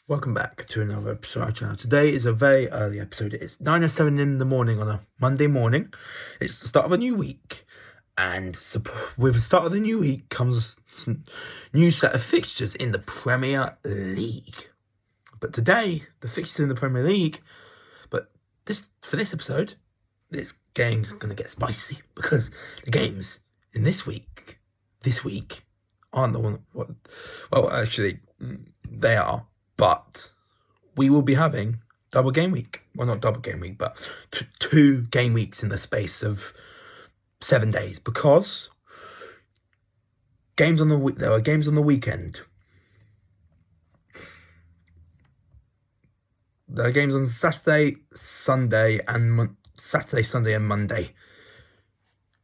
Welcome back to another episode of our channel. Today is a very early episode. It's 9:07 in the morning on a Monday morning. It's the start of a new week. And with the start of the new week comes a new set of fixtures in the Premier League. But today, the fixtures in the Premier League, for this episode, this game's going to get spicy. Because the games in this week aren't the one, well, actually, they are. But we will be having double game week. Well, not double game week, but two game weeks in the space of 7 days. Because there are games on the weekend. There are games on Saturday, Sunday, and Monday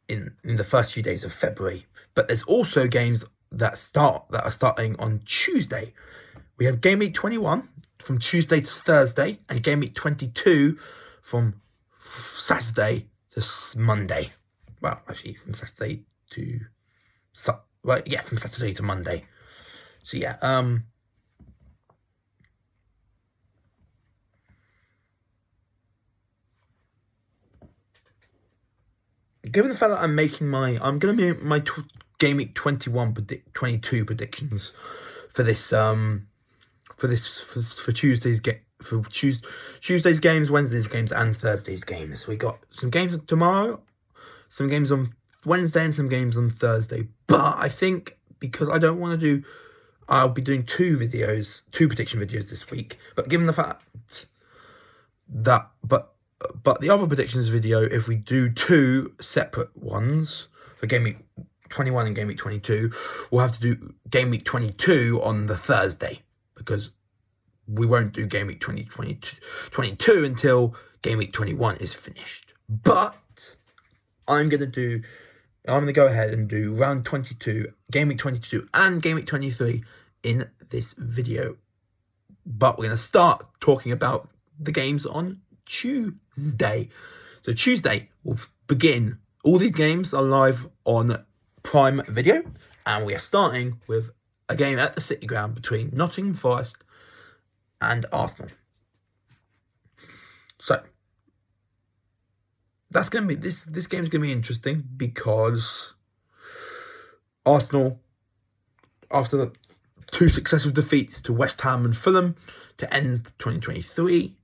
in the first few days of February. But there's also games that are starting on Tuesday. We have Game Week 21 from Tuesday to Thursday, and Game Week 22 from Saturday to Monday. Well, actually, from Saturday to from Saturday to Monday. So yeah, given the fact that I'm going to make my Game Week 22 predictions for this for Tuesday's Tuesday's games, Wednesday's games, and Thursday's games. We got some games tomorrow, some games on Wednesday, and some games on Thursday. But I think because I don't want to do, I'll be doing two prediction videos this week. But given the fact that, but the other predictions video, if we do two separate ones for Game Week 21 and Game Week 22, we'll have to do Game Week 22 on the Thursday, because we won't do Game Week 22 until Game Week 21 is finished. But I'm going to go ahead and do round 22, Game Week 22 and Game Week 23 in this video. But we're going to start talking about the games on Tuesday. So Tuesday will begin. All these games are live on Prime Video, and we are starting with a game at the City Ground between Nottingham Forest and Arsenal. So that's going to be this game's going to be interesting, because Arsenal, after the two successive defeats to West Ham and Fulham to end 2023,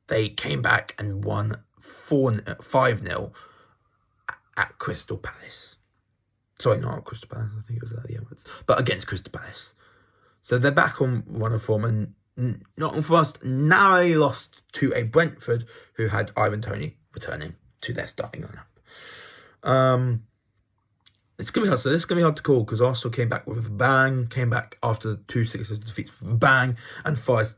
they came back and won 5-0 at Crystal Palace. Sorry, not at Crystal Palace. I think it was at the Emirates, but against Crystal Palace. So they're back on run of form, and Nottingham Forest narrowly lost to a Brentford who had Ivan Toney returning to their starting lineup. It's gonna be hard. So this is gonna be hard to call, because Arsenal came back with a bang. Came back after the two successive defeats with a bang, and Forest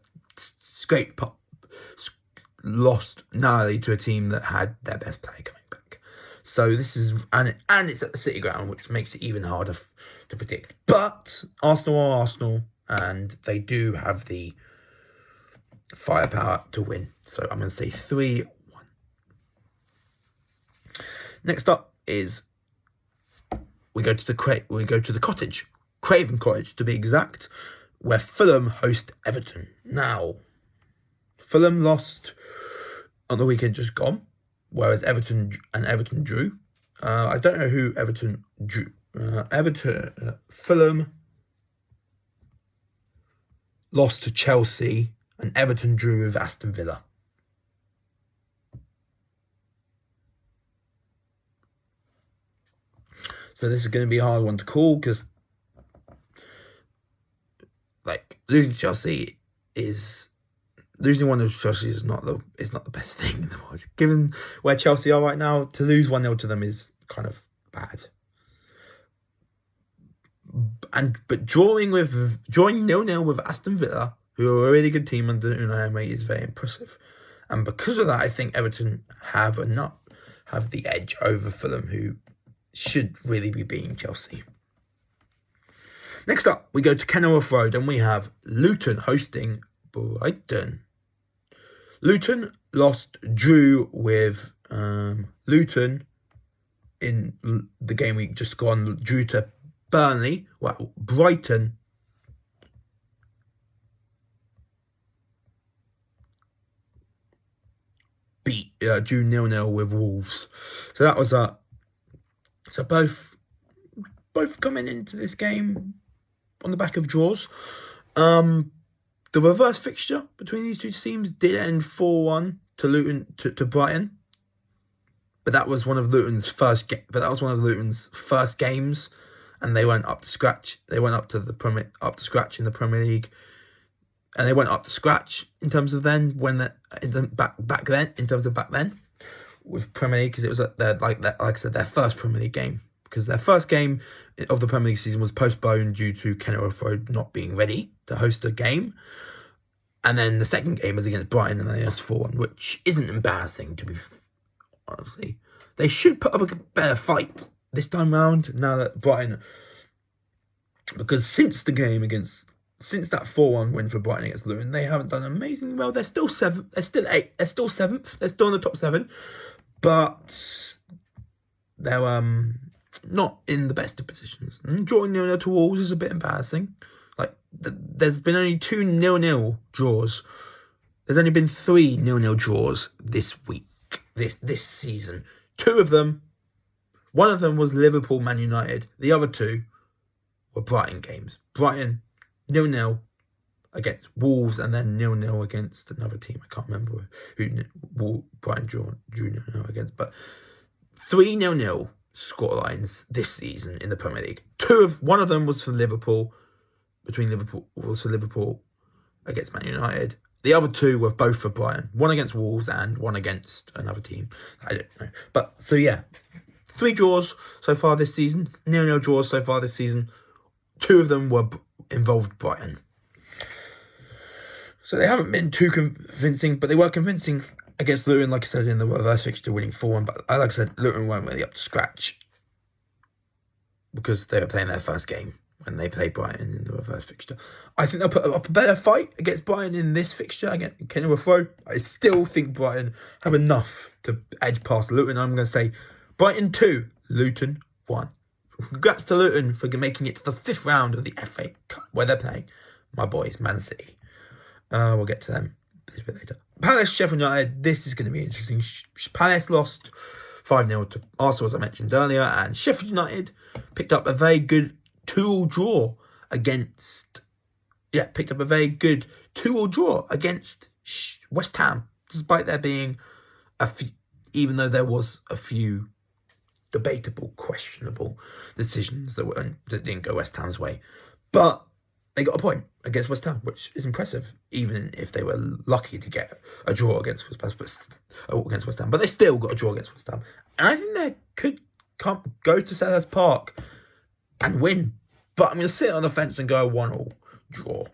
lost narrowly to a team that had their best player coming back. So this is, and it's at the City Ground, which makes it even harder to predict. But Arsenal are Arsenal, and they do have the firepower to win. So I'm going to say 3-1. Next up is we go to the Cottage, Craven Cottage to be exact, where Fulham host Everton. Now, Fulham lost on the weekend just gone, whereas Everton drew. I don't know who Everton drew. Fulham lost to Chelsea, and Everton drew with Aston Villa. So this is going to be a hard one to call, because losing one of Chelsea is not the best thing in the world. Given where Chelsea are right now, to lose 1-0 to them is kind of bad. But drawing 0-0 with Aston Villa, who are a really good team under Unai Emery, is very impressive. And because of that, I think Everton have the edge over Fulham, who should really be beating Chelsea. Next up, we go to Kenilworth Road, and we have Luton hosting Brighton. Luton drew with Luton in the game week just gone, drew to Burnley. Well, Brighton drew 0-0 with Wolves. So that was so both coming into this game on the back of draws. The reverse fixture between these two teams did end 4-1 to Luton to Brighton. But that was one of Luton's first games, and they weren't up to scratch. They went up to scratch in the Premier League, and they went up to scratch in terms of then back then with Premier League, because it was like I said, their first Premier League game, because their first game of the Premier League season was postponed due to Kenilworth Road not being ready to host a game. And then the second game was against Brighton, and they lost 4-1, which isn't embarrassing, to be honestly. They should put up a better fight this time round, now that Brighton, because since that 4-1 win for Brighton against Luton, they haven't done amazingly well. They're still seventh. They're still eighth. They're still seventh. They're still in the top 7, but they're not in the best of positions. And drawing 0-0 to Wolves is a bit embarrassing. Like, there's been only 2 0-0 draws. There's only been 3 0-0 draws this week, this season. 2 of them, one of them was Liverpool, Man United. The other 2 were Brighton games. Brighton 0-0 against Wolves, and then 0-0 against another team. I can't remember who Brighton drew 0-0 against. But 3 0-0 scorelines this season in the Premier League. One of them was for Liverpool, Liverpool against Man United. The other 2 were both for Brighton. One against Wolves and one against another team. I don't know. But, so yeah. 3 draws so far this season. 0-0 draws so far this season. 2 of them involved Brighton. So they haven't been too convincing, but they were convincing against Luton, like I said, in the reverse fixture, winning 4-1. But like I said, Luton weren't really up to scratch because they were playing their first game when they played Brighton in the reverse fixture. I think they'll put up a better fight against Brighton in this fixture against Kenilworth Road. I still think Brighton have enough to edge past Luton. I'm going to say Brighton 2, Luton 1. Congrats to Luton for making it to the 5th round of the FA Cup, where they're playing my boys, Man City. We'll get to them a bit later. Palace, Sheffield United. This is going to be interesting. Palace lost 5-0 to Arsenal, as I mentioned earlier, and Sheffield United picked up a very good 2-2 draw against West Ham, despite there being even though there was a few debatable, questionable decisions that didn't go West Ham's way. But they got a point against West Ham, which is impressive, even if they were lucky to get a draw against West Ham. But they still got a draw against West Ham. And I think they could go to Selhurst Park and win. But I'm going to sit on the fence and go 1-1 draw.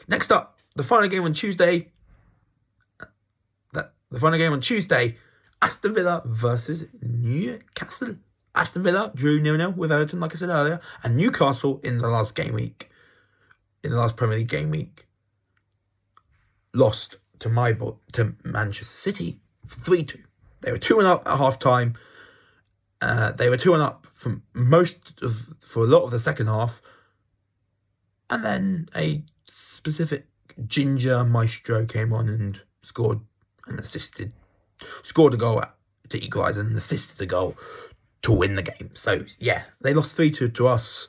Next up, the final game on Tuesday. Aston Villa versus Newcastle. Aston Villa drew 0-0 with Everton, like I said earlier, and Newcastle in the last Premier League game week, lost to Manchester City 3-2. They were 2-1 up at half time. They were 2-1 up for a lot of the second half, and then a specific ginger maestro came on and scored a goal to equalise and assisted a goal to win the game. So yeah, they lost 3-2 to us.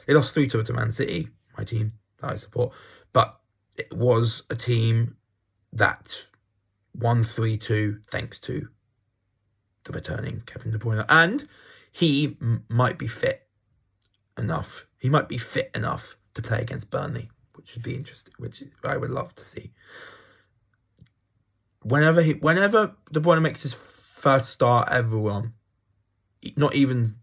They lost 3-2 to Man City, my team that I support. But it was a team that won 3-2 thanks to the returning Kevin De Bruyne, and he might be fit enough. He might be fit enough to play against Burnley, which would be interesting. Which I would love to see. Whenever De Bruyne makes his first start, everyone, not even,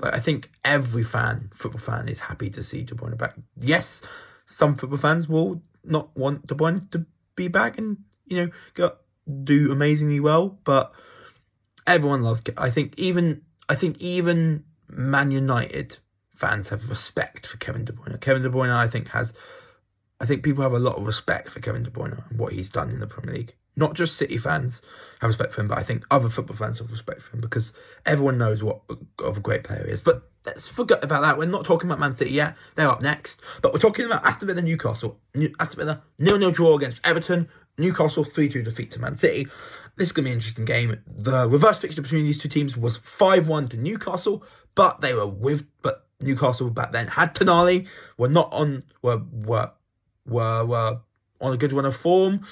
I think every football fan is happy to see De Bruyne back. Yes, some football fans will not want De Bruyne to be back and, do amazingly well, but everyone loves it. I think even Man United fans have respect for Kevin De Bruyne. Kevin De Bruyne, I think people have a lot of respect for Kevin De Bruyne and what he's done in the Premier League. Not just City fans have respect for him, but I think other football fans have respect for him because everyone knows what of a great player he is. But let's forget about that. We're not talking about Man City yet. They're up next. But we're talking about Aston Villa, Newcastle. Aston Villa 0-0 draw against Everton. Newcastle 3-2 defeat to Man City. This is going to be an interesting game. The reverse fixture between these two teams was 5-1 to Newcastle, but Newcastle back then had Tonali, were on a good run of form.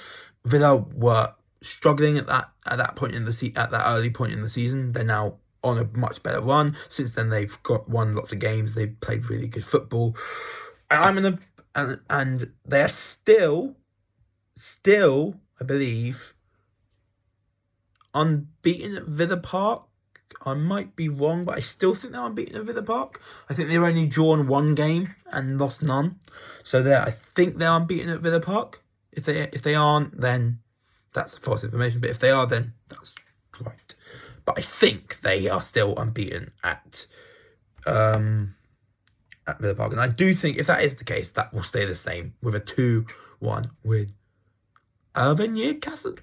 Villa were struggling at that early point in the season. They're now on a much better run. Since then, they've won lots of games. They've played really good football, and they're still, I believe, unbeaten at Villa Park. I might be wrong, but I still think they're unbeaten at Villa Park. I think they've only drawn one game and lost none. So I think they're unbeaten at Villa Park. If they aren't, then that's false information. But if they are, then that's right. But I think they are still unbeaten at Villa Park. And I do think if that is the case, that will stay the same with a 2-1 win over Newcastle.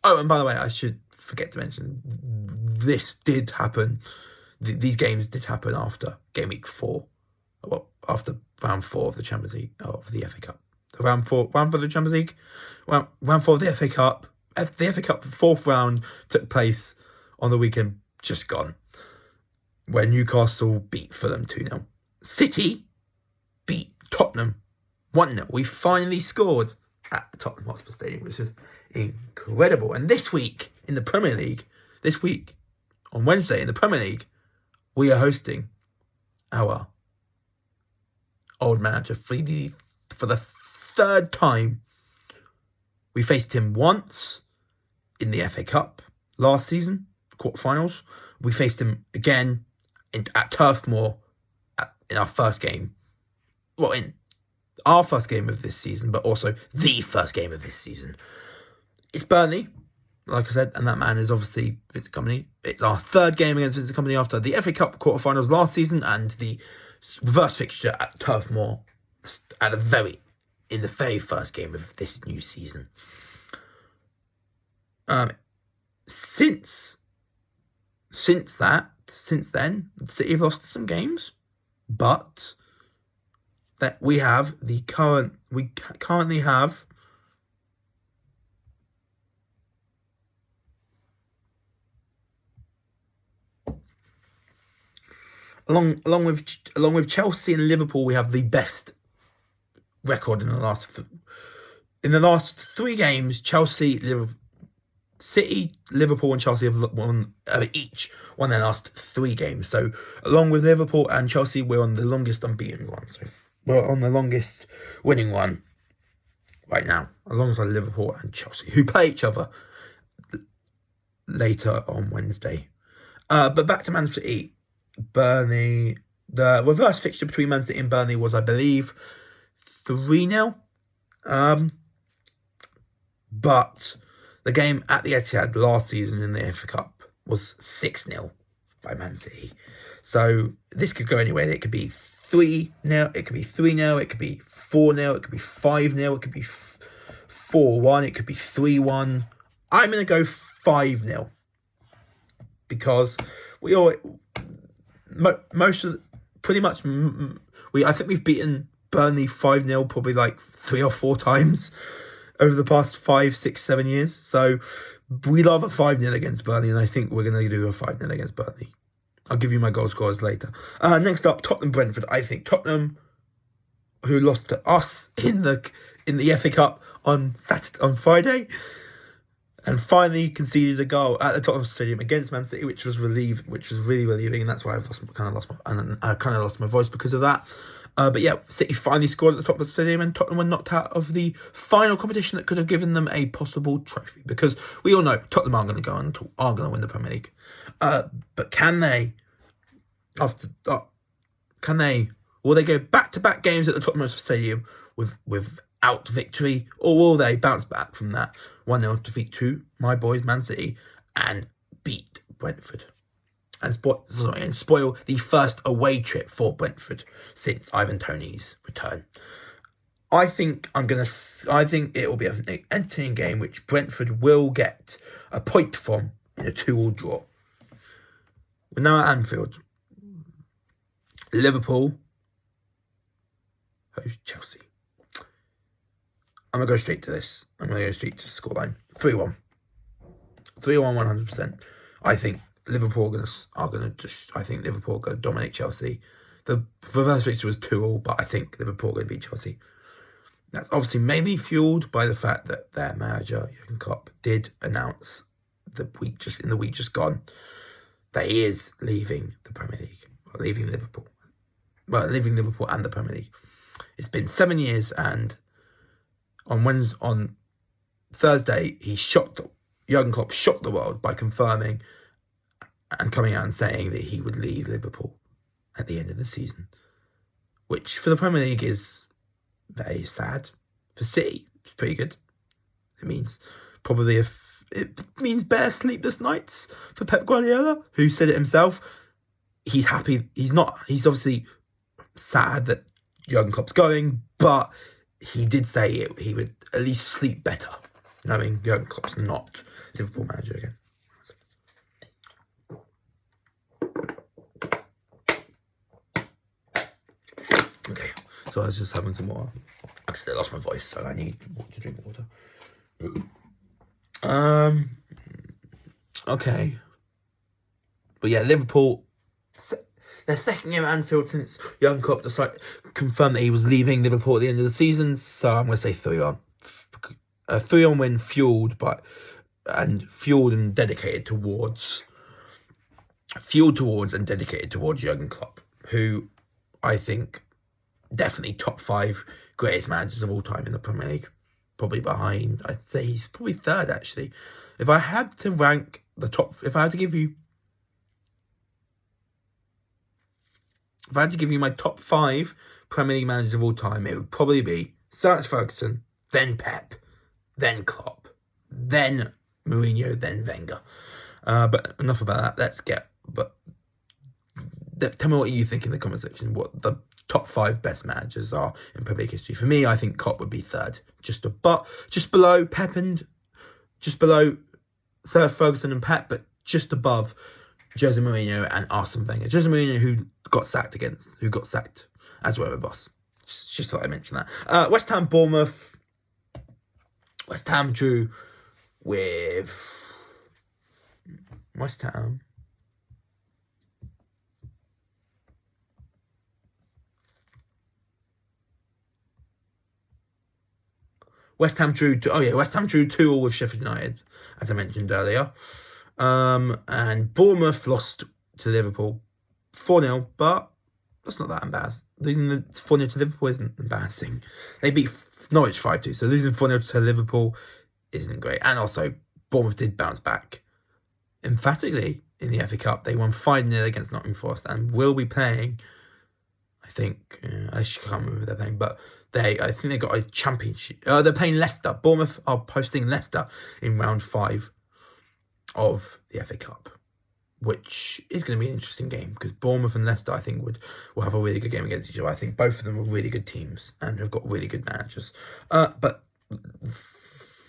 Oh, and by the way, I should forget to mention, this did happen. These games did happen after Gameweek 4. Well, after round 4 of the Champions League, of the FA Cup. Round 4 of the Champions League. Round 4 of the FA Cup. The FA Cup, the fourth round, took place on the weekend just gone, where Newcastle beat Fulham 2-0. City beat Tottenham 1-0. We finally scored at the Tottenham Hotspur Stadium, which is incredible. And this week in the Premier League, on Wednesday in the Premier League, we are hosting our old manager for the third time. We faced him once in the FA Cup last season, quarterfinals. We faced him again at Turf Moor in our first game. Well, in our first game of this season, but also the first game of this season. It's Burnley, like I said, and that man is obviously Vincent Kompany. It's our third game against Vincent Kompany after the FA Cup quarterfinals last season and the reverse fixture at Turf Moor in the very first game of this new season. Since then, City have lost some games, but that we currently have along with Chelsea and Liverpool, we have the best record in the last 3 games. City, Liverpool and Chelsea have each won their last 3 games. So along with Liverpool and Chelsea, we're on the longest unbeaten run. So we're on the longest winning run right now, alongside Liverpool and Chelsea, who play each other later on Wednesday. But back to Man City, Burnley. The reverse fixture between Man City and Burnley was, I believe, 3-0. But the game at the Etihad last season in the FA Cup was 6-0 by Man City. So this could go anywhere. It could be 3-0, it could be 3-0, it could be 4-0, it could be 5-0, it could be 4-1, it could be 3-1. I'm going to go 5-0 because I think we've beaten Burnley 5-0 probably like 3 or 4 times over the past 5, 6, 7 years. So we love a 5-0 against Burnley, and I think we're going to do a 5-0 against Burnley. I'll give you my goal scorers later. Next up, Tottenham-Brentford. I think Tottenham, who lost to us in the FA Cup on Friday, and finally conceded a goal at the Tottenham Stadium against Man City, which was really relieving, and that's why I kind of lost my voice because of that. But yeah, City finally scored at the Tottenham Stadium, and Tottenham were knocked out of the final competition that could have given them a possible trophy. Because we all know Tottenham are going to win the Premier League. But can they? Will they go back-to-back games at the Tottenham Stadium without victory, or will they bounce back from that 1-0 defeat to my boys Man City and beat Brentford and spoil the first away trip for Brentford since Ivan Toney's return? I think it will be an entertaining game which Brentford will get a point from in a 2-2 draw. We're now at Anfield. Liverpool host Chelsea. I'm going to go straight to this. I'm going to go straight to the scoreline. 3-1. 3-1, 100%. I think Liverpool are going to dominate Chelsea. The reverse fixture was 2-2, but I think Liverpool are going to beat Chelsea. That's obviously mainly fueled by the fact that their manager, Jurgen Klopp, did announce in the week just gone that he is leaving the Premier League. Leaving Liverpool and the Premier League. It's been 7 years, and on Thursday, Jurgen Klopp shocked the world by confirming and coming out and saying that he would leave Liverpool at the end of the season, which for the Premier League is very sad. For City, it's pretty good. It means bare sleepless nights for Pep Guardiola, who said it himself. He's happy. He's obviously sad that Jurgen Klopp's going, but he did say he would at least sleep better knowing Jurgen Klopp's not Liverpool manager again. Okay, so I was just having some more. Actually, I lost my voice, so I need to drink water. Okay. But yeah, Liverpool, their second game at Anfield since Jurgen Klopp confirmed that he was leaving Liverpool at the end of the season, so I'm going to say 3-1. A 3-1 win fueled and dedicated towards Jurgen Klopp, who I think definitely top 5 greatest managers of all time in the Premier League. Probably behind, I'd say he's probably third actually. If I had to give you my top 5 Premier League managers of all time, it would probably be Sir Alex Ferguson, then Pep, then Klopp, then Mourinho, then Wenger. But enough about that. Tell me what you think in the comment section. What the top 5 best managers are in Premier League history. For me, I think Klopp would be third, just below Pep and just below Sir Ferguson and Pep, but just above Jose Mourinho and Arsene Wenger. Jose Mourinho, who got sacked as Roma boss. Just thought I mentioned that. West Ham, Bournemouth. West Ham drew with West Ham. West Ham drew 2-2 with Sheffield United, as I mentioned earlier. And Bournemouth lost to Liverpool 4-0, but that's not that embarrassing. Losing the 4-0 to Liverpool isn't embarrassing. They beat Norwich 5-2, so losing 4-0 to Liverpool isn't great. And also, Bournemouth did bounce back emphatically in the FA Cup. They won 5-0 against Nottingham Forest and will be playing, I think, I can't remember who they're playing, but I think they got a championship. They're playing Leicester. Bournemouth are hosting Leicester in round 5 of the FA Cup, which is going to be an interesting game because Bournemouth and Leicester, I think, will have a really good game against each other. I think both of them are really good teams and have got really good managers. But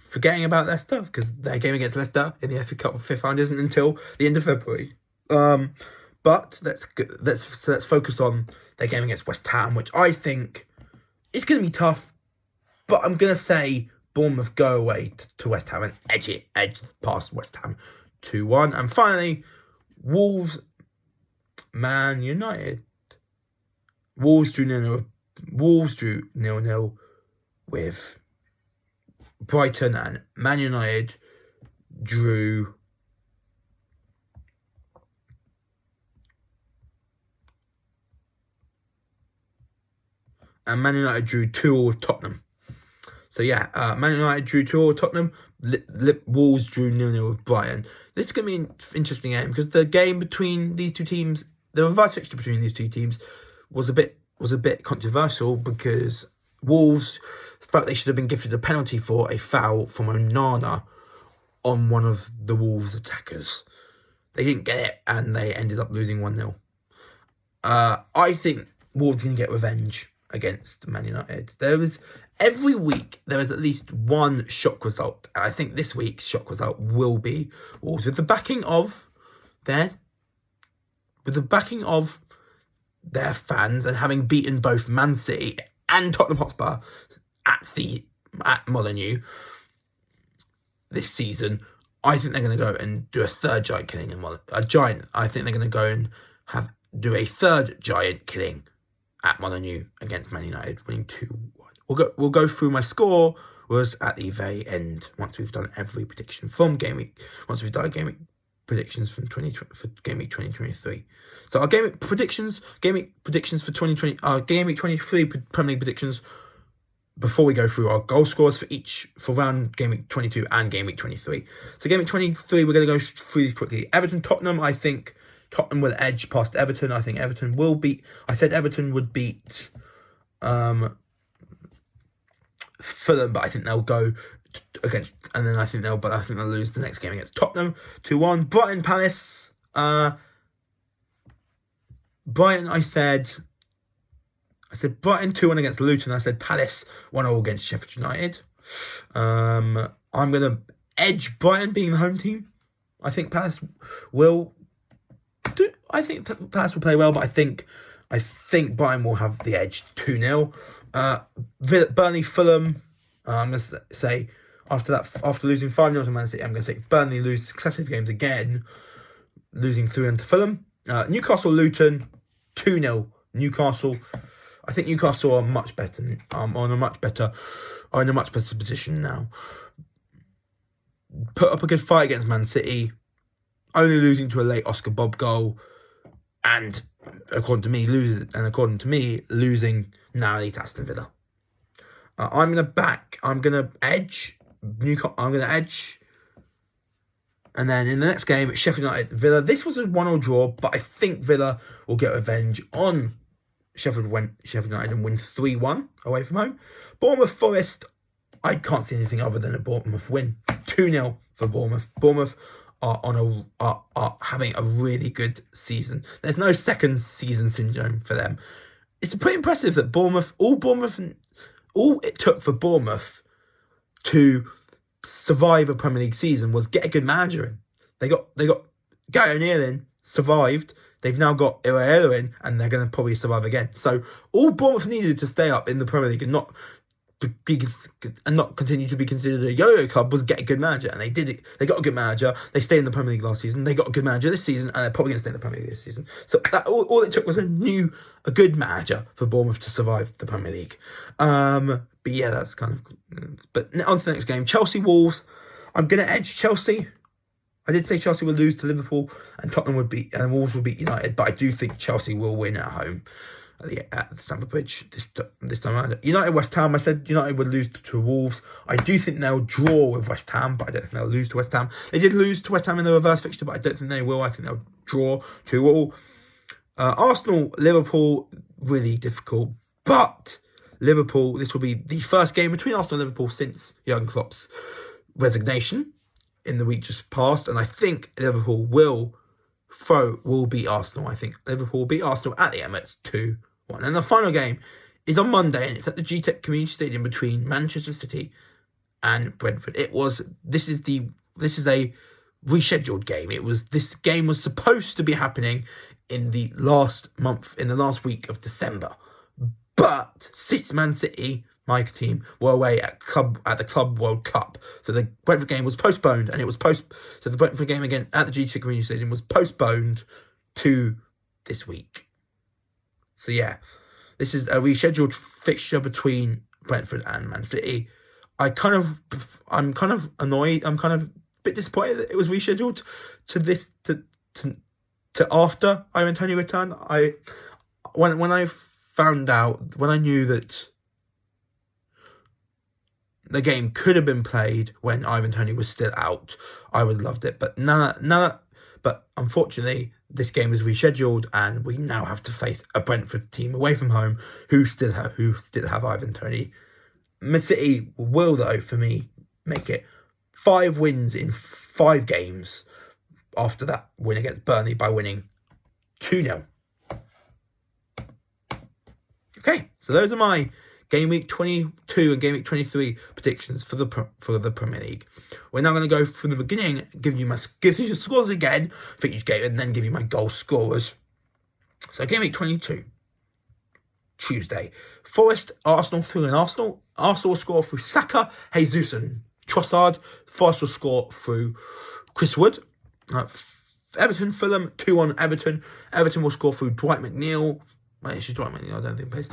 forgetting about Leicester, because their game against Leicester in the FA Cup fifth round isn't until the end of February. But let's focus on their game against West Ham, which I think is going to be tough. But I'm going to say Bournemouth go away to West Ham and edge past West Ham 2-1. And finally, Wolves, Man United. Wolves drew 0-0 with Brighton, and Man United drew and Man United drew 2-2 with Tottenham. So yeah, Man United drew 2-2 with Tottenham. Wolves drew 0-0 with Brighton. This is going to be an interesting game because the game between these two teams, the reverse fixture between these two teams, was a bit controversial because Wolves felt they should have been gifted a penalty for a foul from Onana on one of the Wolves attackers. They didn't get it and they ended up losing 1-0. I think Wolves are going to get revenge against Man United. Every week there is at least one shock result, and I think this week's shock result will be Wolves with the backing of their fans, and having beaten both Man City and Tottenham Hotspur at Molineux this season, I think they're going to go and do a third giant killing I think they're going to go and do a third giant killing at Molineux against Man United, winning 2-1. We'll go through my score was at the very end once we've done every prediction from Game Week. Once we've done Game Week predictions for Game Week 2023. So our Game Week predictions for 2020, our Game Week 23 Premier League predictions. Before we go through our goal scores for round Game Week 22 and Game Week 23. So Game Week 23, we're going to go through quickly. Everton-Tottenham, I think Tottenham will edge past Everton. I think Everton will beat... I said Everton would beat Fulham, but I think they'll go against... And then I think they'll lose the next game against Tottenham. 2-1. Brighton-Palace. Brighton, I said Brighton 2-1 against Luton. I said Palace 1-0 against Sheffield United. I'm going to edge Brighton being the home team. I think Palace will play well, but I think Brighton will have the edge 2-0. Burnley Fulham. I'm going to say after losing 5-0 to Man City, I'm going to say Burnley lose successive games again, losing 3-1 to Fulham. Newcastle Luton 2-0 Newcastle. I think Newcastle are much better. In a much better position now. Put up a good fight against Man City, only losing to a late Oscar Bob goal, and according to me, losing narrowly to Aston Villa. I'm gonna edge Newcastle. And then in the next game, Sheffield United Villa. This was a 1-0 draw, but I think Villa will get revenge on Sheffield United and win 3-1 away from home. Bournemouth Forest, I can't see anything other than a Bournemouth win. 2-0 for Bournemouth. Bournemouth are having a really good season. There's no second season syndrome for them. It's pretty impressive that all it took for Bournemouth to survive a Premier League season was get a good manager in. They got Gary O'Neill in, survived. They've now got Iraola in, and they're going to probably survive again. So all Bournemouth needed to stay up in the Premier League and not continue to be considered a yo-yo club was get a good manager, and they did it. They got a good manager. They stayed in the Premier League last season. They got a good manager this season, and they're probably going to stay in the Premier League this season. So that all it took was a good manager for Bournemouth to survive the Premier League. But yeah, that's kind of. But on to the next game, Chelsea Wolves. I'm going to edge Chelsea. I did say Chelsea would lose to Liverpool and Wolves would beat United, but I do think Chelsea will win at home at the Stamford Bridge this time around. United West Ham. I said United would lose to Wolves. I do think they'll draw with West Ham, but I don't think they'll lose to West Ham. They did lose to West Ham in the reverse fixture, but I don't think they will. I think they'll draw 2-2. Arsenal Liverpool, really difficult, but Liverpool. This will be the first game between Arsenal and Liverpool since Jurgen Klopp's resignation in the week just past, and I think Liverpool will beat Arsenal. I think Liverpool will beat Arsenal at the Emirates 2-1. And the final game is on Monday, and it's at the GTEC Community Stadium between Manchester City and Brentford. This is a rescheduled game. This game was supposed to be happening in the last week of December, but Man City, my team, were away at the Club World Cup. So the Brentford game was postponed, and so the Brentford game again at the GT Community Stadium was postponed to this week. So yeah, this is a rescheduled fixture between Brentford and Man City. I'm kind of annoyed. I'm kind of a bit disappointed that it was rescheduled to after Ivan Toney returned. When I knew that the game could have been played when Ivan Toney was still out, I would have loved it. But but unfortunately, this game is rescheduled, and we now have to face a Brentford team away from home who still have Ivan Toney. Man City will, though, for me, make it 5 wins in 5 games after that win against Burnley by winning 2-0. Okay, so those are my Game Week 22 and Game Week 23 predictions for the Premier League. We're now going to go from the beginning, give you your scores again for each game, and then give you my goal scorers. So Game Week 22. Tuesday. Forest, Arsenal 3-1 Arsenal. Arsenal will score through Saka, Jesus and Trossard. Forest will score through Chris Wood. Everton, Fulham 2-1 Everton. Everton will score through Dwight McNeil. Wait, it's just Dwight McNeil, I don't think it plays.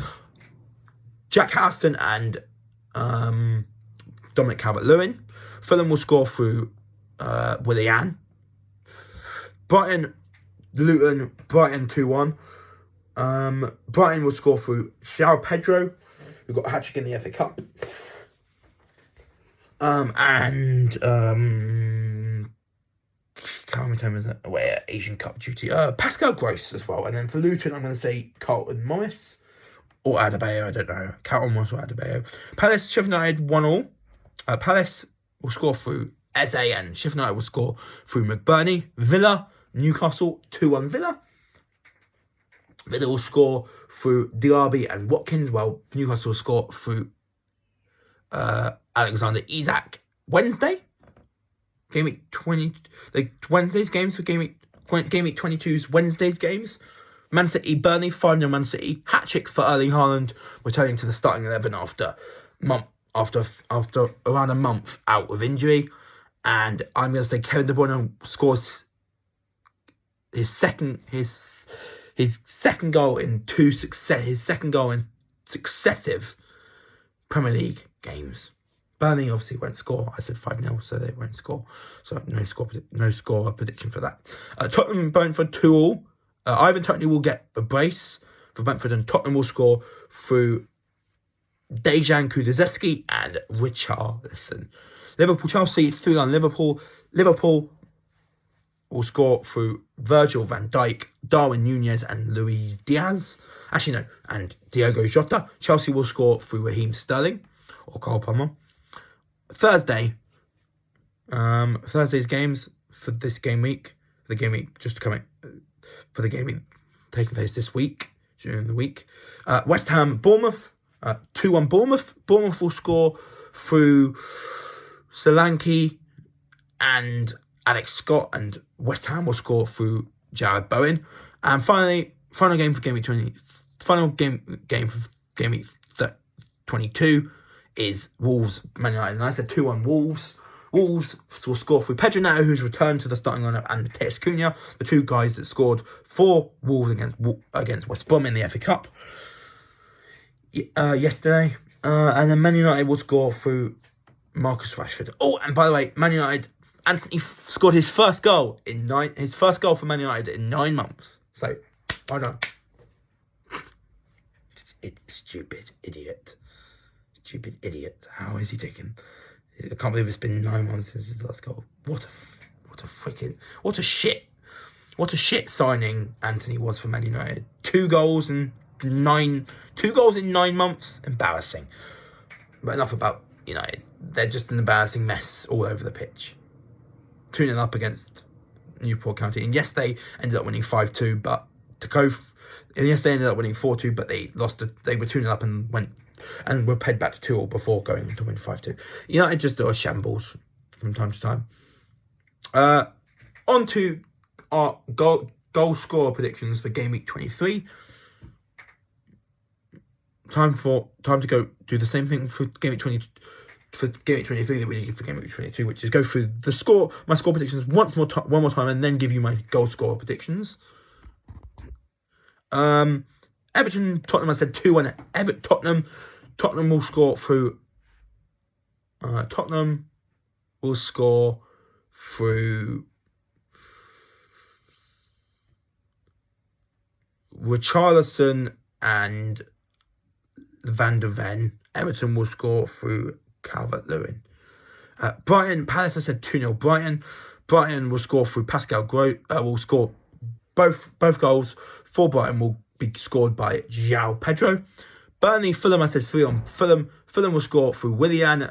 Jack Harrison and Dominic Calvert-Lewin. Fulham will score through Willian. Brighton, Luton, Brighton 2-1. Brighton will score through João Pedro, who got a hat-trick in the FA Cup. And how many times is that? Asian Cup duty. Pascal Gross as well. And then for Luton, I'm going to say Carlton Morris or Adebayo. I don't know. Carlton Morris or Adebayo. Palace, Sheffield United 1-1. Palace will score through Eze and Sheffield United will score through McBurney. Villa, Newcastle 2-1 Villa. Villa will score through Diaby and Watkins. Well, Newcastle will score through Alexander Isak. Wednesday, Game Week 20, Wednesday's games for Game Week 22's Wednesday's games. Man City, Burnley, 5-0 Man City. Hat-trick for Erling Haaland, returning to the starting 11 after around a month out of injury. And I'm going to say Kevin De Bruyne scores his second goal in successive Premier League games. Burnley obviously won't score. I said 5-0, so they won't score. So no score prediction for that. Tottenham, Brentford 2-2. Ivan Toney will get a brace for Brentford, and Tottenham will score through Dejan Kulusevski and Richarlison. Liverpool, Chelsea 3-1 Liverpool. Liverpool will score through Virgil van Dijk, Darwin Nunez and Luis Diaz. Actually, no, and Diogo Jota. Chelsea will score through Raheem Sterling or Carl Palmer. Thursday's games for this game week. For the game week taking place this week, during the week. West Ham, Bournemouth, 2-1 Bournemouth. Bournemouth will score through Solanke and Alex Scott, and West Ham will score through Jared Bowen. And finally, final game for Game Week 20. Final game for Game Week 22 is Wolves, Man United. And I said 2-1 Wolves. Wolves will score through Pedro Neto, who's returned to the starting lineup, and Mateus Cunha, the two guys that scored for Wolves against West Brom in the FA Cup yesterday. And then Man United will score through Marcus Rashford. Oh, and by the way, Man United, Anthony scored his first goal for Man United in 9 months. So, well done. Stupid idiot. How is he taking? I can't believe it's been 9 months since his last goal. What a shit signing Anthony was for Man United. 2 goals in 9 months. Embarrassing. But enough about United. They're just an embarrassing mess all over the pitch. 2-0 up against Newport County. And yes, they ended up winning 5-2, but yes, they ended up winning 4-2, but they lost. They were 2-0 up and were paid back to 2-2 before going to win 5-2. United just do a shambles from time to time. On to our goal scorer predictions for Game Week 23. Time to go do the same thing for Game Week 23 that we did for Game Week 22, which is go through my score predictions one more time, and then give you my goal scorer predictions. Everton, Tottenham, I said 2-1. Tottenham will score through. Tottenham will score through Richarlison and Van der Ven. Everton will score through Calvert-Lewin. Brighton, Palace, I said 2-0 Brighton. Brighton will score through Pascal Gross. Will score both goals for Brighton will be scored by João Pedro. Burnley, Fulham, I said 3-1 Fulham. Fulham will score through Willian,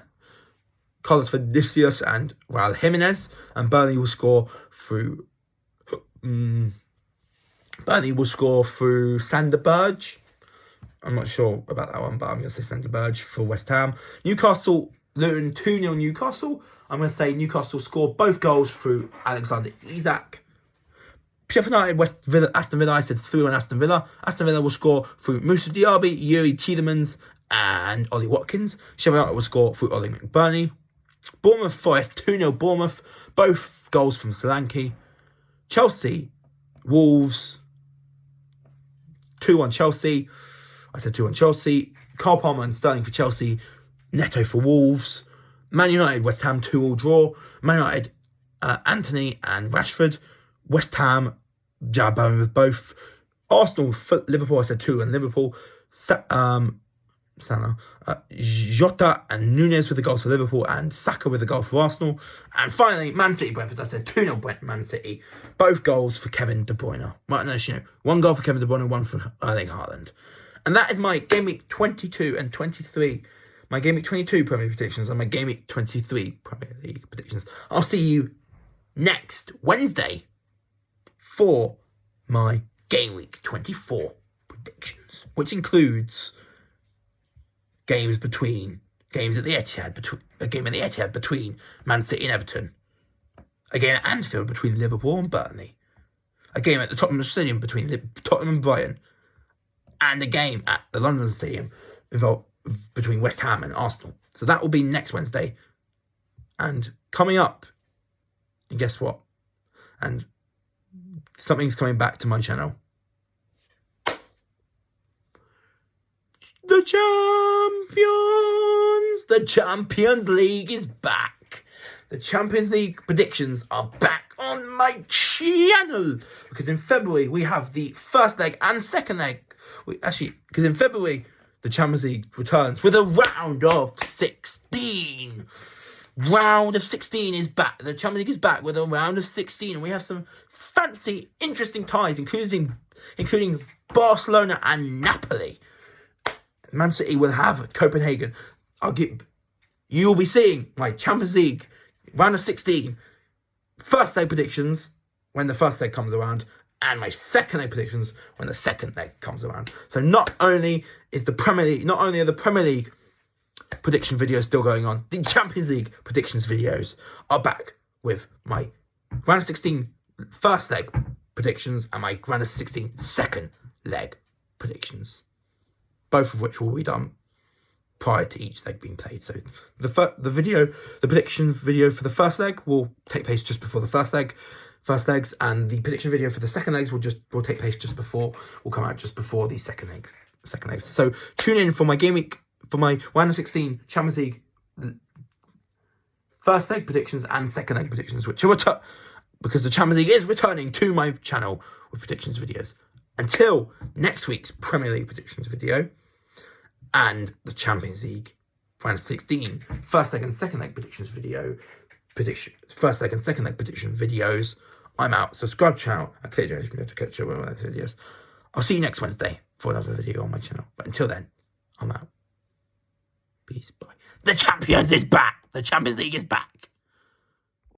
Carlos Vinicius and Raul Jimenez. And Burnley will score through Sander Berge. I'm not sure about that one, but I'm going to say Sander Berge for West Ham. Newcastle, Luton, 2-0 Newcastle. I'm going to say Newcastle score both goals through Alexander Isak. Sheffield United, West Villa, Aston Villa. I said 3-1 Aston Villa. Aston Villa will score through Moussa Diaby, Yuri Tielemans, and Ollie Watkins. Sheffield United will score through Ollie McBurney. Bournemouth Forest, 2-0 Bournemouth. Both goals from Solanke. Chelsea, Wolves, 2-1 Chelsea. I said 2-1 Chelsea. Carl Palmer and Sterling for Chelsea. Neto for Wolves. Man United, West Ham, 2-2 draw. Man United, Anthony and Rashford. West Ham, Jabba with both. Arsenal, Liverpool, I said 2-1 Liverpool. Salah, Jota and Nunes with the goals for Liverpool, and Saka with the goal for Arsenal. And finally, Man City, Brentford. I said 2-0 Man City. Both goals for Kevin De Bruyne. Well, no, one goal for Kevin De Bruyne, one for Erling Haaland. And that is my Game Week 22 and 23. My Game Week 22 Premier League predictions and my Game Week 23 Premier League predictions. I'll see you next Wednesday for my Game Week 24 predictions, which includes games at the Etihad, a game at the Etihad between Man City and Everton, a game at Anfield between Liverpool and Burnley, a game at the Tottenham Stadium between Tottenham and Brighton, and a game at the London Stadium between West Ham and Arsenal. So that will be next Wednesday. And coming up, and guess what? And something's coming back to my channel. The Champions League is back. The Champions League predictions are back on my channel. Because in February, we have the first leg and second leg. Because in February, the Champions League returns with a round of 16. Round of 16 is back. The Champions League is back with a round of 16. And we have some fancy, interesting ties, including Barcelona and Napoli. Man City will have Copenhagen. You will be seeing my Champions League round of 16 first leg predictions when the first leg comes around, and my second leg predictions when the second leg comes around. So not only are the Premier League prediction videos still going on, the Champions League predictions videos are back with my round of 16 first leg predictions and my round of 16 second leg predictions, both of which will be done prior to each leg being played. So the prediction video for the first leg will take place just before the first legs, and the prediction video for the second legs will take place will come out just before the second legs. So tune in for my game week, for my round of 16 Champions League first leg predictions and second leg predictions, which are because the Champions League is returning to my channel with predictions videos. Until next week's Premier League predictions video and the Champions League round of 16 first leg and second leg predictions first leg and second leg prediction videos, I'm out. Subscribe to the channel and click the notification to catch up with my videos. I'll see you next Wednesday for another video on my channel. But until then, I'm out. Peace, bye. The Champions is back. The Champions League is back.